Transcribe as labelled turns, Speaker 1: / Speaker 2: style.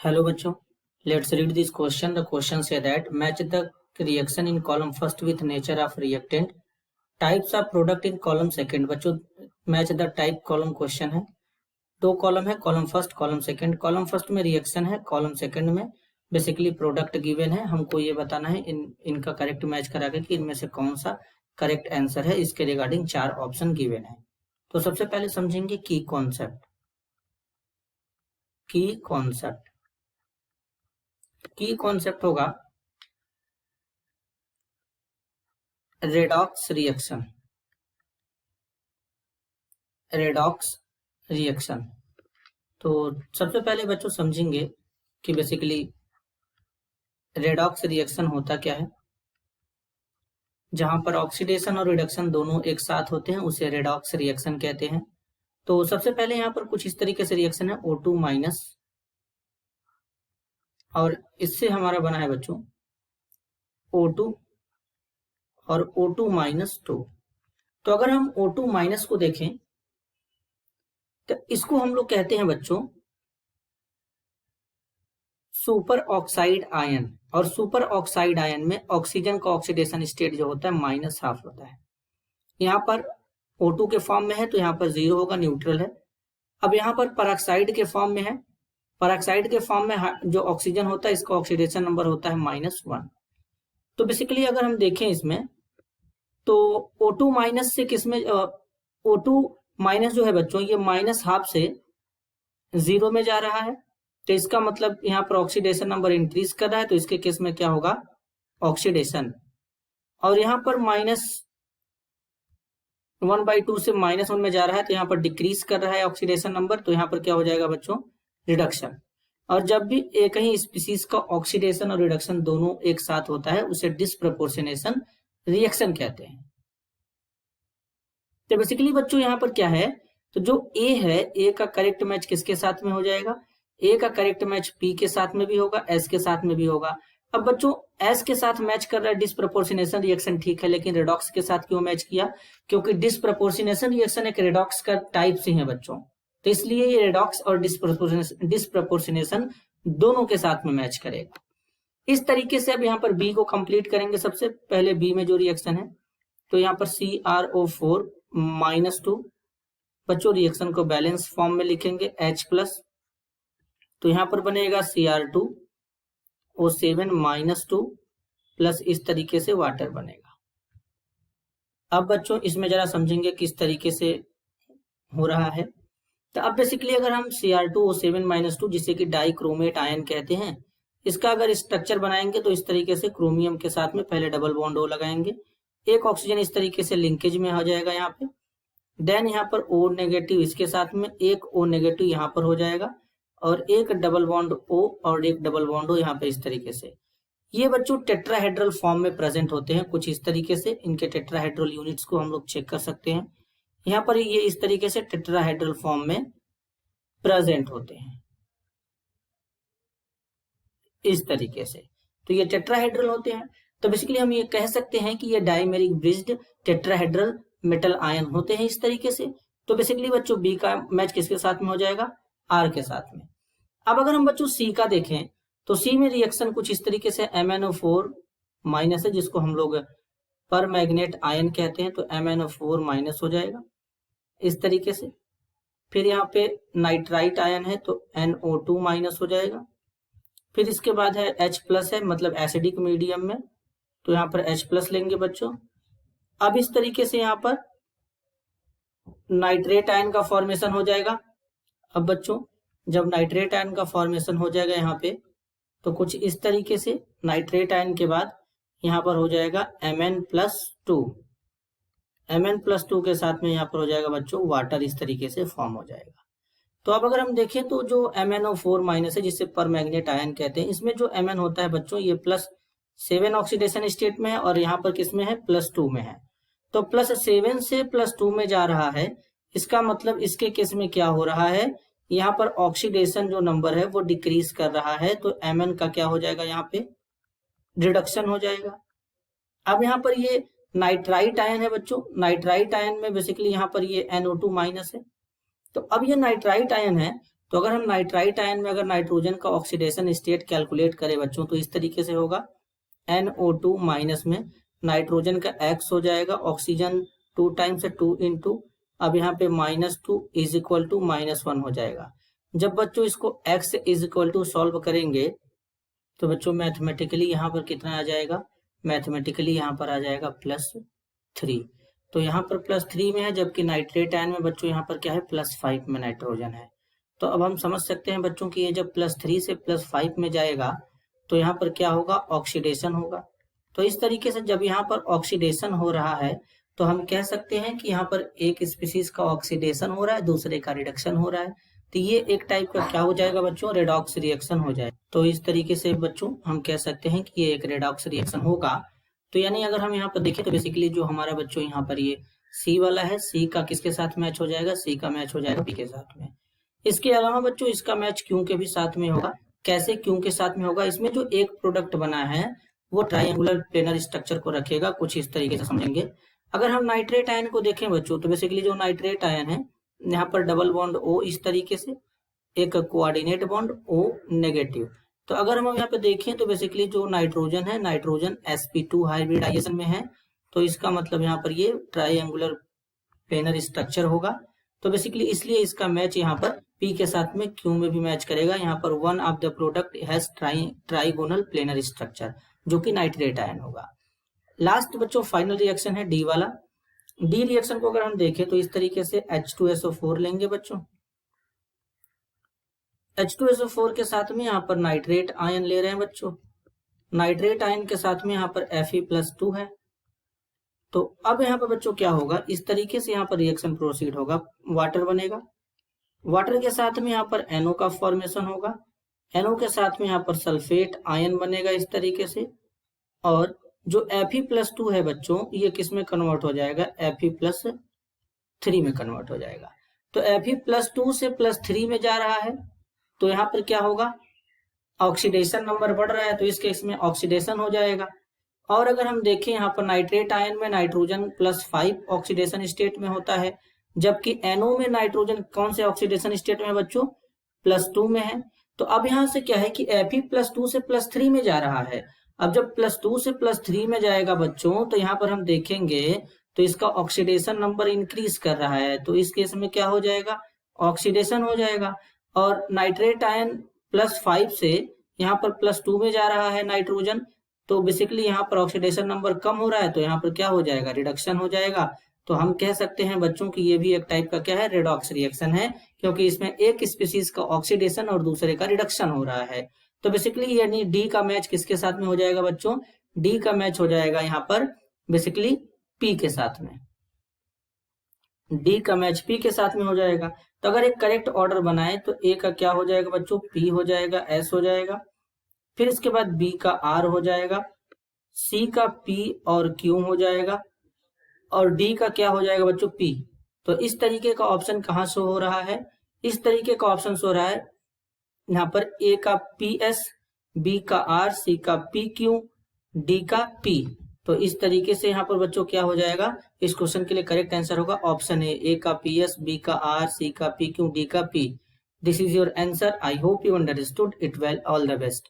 Speaker 1: Hello बच्चों, let's read this question. The question say that match the reaction in column first with nature of reactant. Types of product in column second. बच्चों match the type column question है. दो column है, column first column second. Column first में reaction है, column second में basically product given है. हमको ये बताना है इनका करेक्ट मैच करा के कि इनमें से कौन सा करेक्ट आंसर है. इसके रिगार्डिंग 4 ऑप्शन गिवन है. तो सबसे पहले समझेंगे की कॉन्सेप्ट. की कॉन्सेप्ट होगा रेडॉक्स रिएक्शन. तो सबसे पहले बच्चों समझेंगे कि बेसिकली रेडॉक्स रिएक्शन होता क्या है. जहां पर ऑक्सीडेशन और रिडक्शन दोनों एक साथ होते हैं उसे रेडॉक्स रिएक्शन कहते हैं. तो सबसे पहले यहाँ पर कुछ इस तरीके से रिएक्शन है O2 माइनस, और इससे हमारा बना है बच्चों O2 और O2 माइनस 2. तो अगर हम O2 माइनस को देखें तो इसको हम लोग कहते हैं बच्चों सुपर ऑक्साइड आयन. और सुपर ऑक्साइड आयन में ऑक्सीजन का ऑक्सीडेशन स्टेट जो होता है -½ होता है. यहाँ पर O2 के फॉर्म में है तो यहाँ पर 0 होगा, न्यूट्रल है. अब यहाँ पर पेरोक्साइड के फॉर्म में है. पेरोक्साइड के फॉर्म में जो ऑक्सीजन होता है इसका ऑक्सीडेशन नंबर होता है -1. तो बेसिकली अगर हम देखें इसमें तो O2 माइनस से किसमें O2 माइनस जो है बच्चों ये -½ से 0 में जा रहा है. तो इसका मतलब यहाँ पर ऑक्सीडेशन नंबर इंक्रीज कर रहा है. तो इसके केस में क्या होगा, ऑक्सीडेशन. और यहाँ पर -1/2 से -1 में जा रहा है तो यहाँ पर डिक्रीज कर रहा है ऑक्सीडेशन नंबर. तो यहाँ पर क्या हो जाएगा बच्चों, रिडक्शन. और जब भी एक ही स्पीसीज का ऑक्सीडेशन और रिडक्शन दोनों एक साथ होता है उसे डिस्प्रपोर्शनेशन रिएक्शन कहते हैं. तो बेसिकली बच्चों यहाँ पर क्या है, तो जो ए है, ए का करेक्ट मैच किसके साथ में हो जाएगा, ए का करेक्ट मैच पी के साथ में भी होगा, एस के साथ में भी होगा. अब बच्चों एस के साथ मैच कर रहा है डिस्प्रपोर्शनेशन रिएक्शन, ठीक है, लेकिन रेडॉक्स के साथ क्यों मैच किया, क्योंकि डिस्प्रपोर्शनेशन रिएक्शन एक रेडॉक्स का टाइप से है बच्चों. तो इसलिए ये रेडॉक्स और डिस्प्रपोर्शनेशन दोनों के साथ में मैच करेगा. इस तरीके से अब यहाँ पर बी को कंप्लीट करेंगे. सबसे पहले बी में जो रिएक्शन है तो यहाँ पर CrO4 -2 बच्चों रिएक्शन को बैलेंस फॉर्म में लिखेंगे H+. तो यहाँ पर बनेगा Cr2O7 -2 प्लस इस तरीके से वाटर बनेगा. अब बच्चों इसमें जरा समझेंगे किस तरीके से हो रहा है. तो अब बेसिकली अगर हम Cr2O7 -2 जिसे कि डाइक्रोमेट आयन कहते हैं, इसका अगर स्ट्रक्चर बनाएंगे तो इस तरीके से क्रोमियम के साथ में पहले डबल बॉन्ड O लगाएंगे. एक ऑक्सीजन इस तरीके से लिंकेज में हो जाएगा यहाँ पे. देन यहाँ पर O- इसके साथ में एक O- यहाँ पर हो जाएगा और एक डबल बॉन्ड O और एक डबल बॉन्ड O यहाँ पे इस तरीके से. ये बच्चों टेट्राहेड्रल फॉर्म में प्रेजेंट होते हैं कुछ इस तरीके से. इनके टेट्राहेड्रल यूनिट्स को हम लोग चेक कर सकते हैं. यहाँ पर ये इस तरीके से टेट्राहेड्रल फॉर्म में प्रेजेंट होते हैं इस तरीके से. तो ये टेट्राहेड्रल होते हैं. तो बेसिकली हम ये कह सकते हैं कि ये dimeric bridged tetrahedral metal ion होते हैं इस तरीके से. तो बेसिकली बच्चों बी का मैच किसके साथ में हो जाएगा, आर के साथ में. अब अगर हम बच्चों सी का देखें तो सी में रिएक्शन कुछ इस तरीके से MnO4 माइनस है जिसको हम लोग पर मैग्नेट आयन कहते हैं. तो MnO4 माइनस हो जाएगा इस तरीके से. फिर यहाँ पे नाइट्राइट आयन है तो NO2 माइनस हो जाएगा. फिर इसके बाद है H+ है, मतलब एसिडिक मीडियम में, तो यहाँ पर H+ लेंगे बच्चों. अब इस तरीके से यहाँ पर नाइट्रेट आयन का फॉर्मेशन हो जाएगा. अब बच्चों जब नाइट्रेट आयन का फॉर्मेशन हो जाएगा यहाँ पे तो कुछ इस तरीके से नाइट्रेट आयन के बाद यहाँ पर हो जाएगा Mn+2. Mn+2 के साथ में यहाँ पर हो जाएगा बच्चों वाटर, इस तरीके से फॉर्म हो जाएगा. तो अब अगर हम देखें तो जो MnO4 माइनस है जिसे पर मैग्नेट आयन कहते हैं, इसमें जो Mn होता है बच्चों ये +7 ऑक्सीडेशन स्टेट में है और यहाँ पर किसमें है, +2 में है. तो +7 से +2 में जा रहा है. इसका मतलब इसके केस में क्या हो रहा है, यहाँ पर ऑक्सीडेशन जो नंबर है वो डिक्रीज कर रहा है. तो Mn का क्या हो जाएगा, यहाँ पे रिडक्शन हो जाएगा. अब यहाँ पर ये नाइट्राइट आयन है बच्चों. नाइट्राइट आयन में बेसिकली यहाँ पर ये NO2 माइनस है. तो अब ये नाइट्राइट आयन है तो अगर हम नाइट्राइट आयन में अगर नाइट्रोजन का ऑक्सीडेशन स्टेट कैलकुलेट करें बच्चों तो इस तरीके से होगा, NO2 माइनस में नाइट्रोजन का X हो जाएगा, ऑक्सीजन 2 टाइम्स 2 इंटू, अब यहाँ पे -2 इज इक्वल टू -1 हो जाएगा। जब बच्चों इसको X is equal to solve करेंगे तो बच्चों मैथमेटिकली यहाँ पर कितना आ जाएगा, मैथमेटिकली यहाँ पर आ जाएगा +3। तो यहाँ पर +3 में है, जबकि नाइट्रेट आयन में बच्चों यहाँ पर क्या है, +5 में नाइट्रोजन है। तो अब हम समझ सकते हैं बच्चों कि ये जब +3 से +5 में जाएगा तो यहाँ पर क्या होगा, ऑक्सीडेशन होगा। तो इस तरीके से जब यहाँ पर ऑक्सीडेशन हो रहा है तो हम कह सकते हैं कि यहाँ पर एक स्पीसीज का ऑक्सीडेशन हो रहा है, दूसरे का रिडक्शन हो रहा है। तो ये एक टाइप का क्या हो जाएगा बच्चों, रेडॉक्स रिएक्शन हो जाएगा। तो इस तरीके से बच्चों हम कह सकते हैं कि ये एक रेडॉक्स रिएक्शन होगा। तो यानी अगर हम यहाँ पर देखें तो बेसिकली जो हमारा बच्चों यहाँ पर ये C वाला है, C का किसके साथ मैच हो जाएगा, C का मैच हो जाएगा P के साथ में। इसके अलावा बच्चों इसका मैच Q के भी साथ में होगा। कैसे Q के साथ में होगा, इसमें जो एक प्रोडक्ट बना है वो ट्रायंगुलर प्लेनर स्ट्रक्चर को रखेगा, कुछ इस तरीके से समझेंगे। अगर हम नाइट्रेट आयन को देखें बच्चों तो बेसिकली जो नाइट्रेट आयन है यहाँ पर डबल बॉन्ड O इस तरीके से, एक कोऑर्डिनेट बॉन्ड O नेगेटिव। तो अगर हम यहाँ पे देखें तो बेसिकली जो नाइट्रोजन है, नाइट्रोजन sp2 हाइब्रिडाइजेशन में है, तो इसका मतलब यहाँ पर ये ट्रायंगुलर प्लेनर स्ट्रक्चर होगा। तो बेसिकली इसलिए इसका मैच यहाँ पर P के साथ में Q में भी मैच करेगा। यहाँ पर one of the product has trigonal planar structure, जो कि नाइट्रेट आयन होगा। लास्ट बच्चों फाइनल रिएक्शन है D वाला। D रिएक्शन को अगर हम देखें तो इस तरीके से H2SO4 लेंगे बच्चों, H2SO4 के साथ में यहाँ पर नाइट्रेट आयन ले रहे हैं बच्चों, नाइट्रेट आयन के साथ में यहाँ पर Fe+2 है। तो अब यहाँ पर बच्चों क्या होगा, इस तरीके से यहाँ पर रिएक्शन प्रोसीड होगा, वाटर बनेगा, वाटर के साथ में यहाँ पर NO का फॉर्मेशन होगा, NO के साथ में यहाँ पर सल्फेट आयन बनेगा इस तरीके से, और जो Fe+2 है बच्चों ये किस में कन्वर्ट हो जाएगा, Fe+3 में कन्वर्ट हो जाएगा। तो Fe+2 से +3 में जा रहा है, तो यहाँ पर क्या होगा, ऑक्सीडेशन नंबर बढ़ रहा है, तो इस केस में ऑक्सीडेशन हो जाएगा। और अगर हम देखें यहाँ पर नाइट्रेट आयन में नाइट्रोजन +5 ऑक्सीडेशन स्टेट में होता है, जबकि NO में नाइट्रोजन कौन से ऑक्सीडेशन स्टेट में बच्चों, +2 में है। तो अब यहाँ से क्या है कि Fe+2 से +3 में जा रहा है। अब जब +2 से +3 में जाएगा बच्चों तो यहाँ पर हम देखेंगे तो इसका ऑक्सीडेशन नंबर इंक्रीज कर रहा है, तो इस केस में क्या हो जाएगा, ऑक्सीडेशन हो जाएगा। और नाइट्रेट आयन +5 से यहाँ पर +2 में जा रहा है नाइट्रोजन, तो बेसिकली यहाँ पर ऑक्सीडेशन नंबर कम हो रहा है, तो यहाँ पर क्या हो जाएगा, रिडक्शन हो जाएगा। तो हम कह सकते हैं बच्चों की ये भी एक टाइप का क्या है, रेडॉक्स रिएक्शन है, क्योंकि इसमें एक स्पीसीज का ऑक्सीडेशन और दूसरे का रिडक्शन हो रहा है। तो बेसिकली यानी डी का मैच किसके साथ में हो जाएगा बच्चों, डी का मैच हो जाएगा यहाँ पर बेसिकली पी के साथ में, डी का मैच पी के साथ में हो जाएगा। तो अगर एक करेक्ट ऑर्डर बनाए तो ए का क्या हो जाएगा बच्चों, पी हो जाएगा, एस हो जाएगा, फिर इसके बाद बी का आर हो जाएगा, सी का पी और क्यू हो जाएगा, और डी का क्या हो जाएगा बच्चों, पी। तो इस तरीके का ऑप्शन कहाँ शो हो रहा है, इस तरीके का ऑप्शन शो हो रहा है यहाँ पर, ए का पी एस, बी का आर, सी का पी क्यू, डी का पी। तो इस तरीके से यहाँ पर बच्चों क्या हो जाएगा, इस क्वेश्चन के लिए करेक्ट आंसर होगा ऑप्शन ए का पी एस, बी का आर, सी का पी क्यू, डी का P. This is your answer. I hope you understood it well. All the best.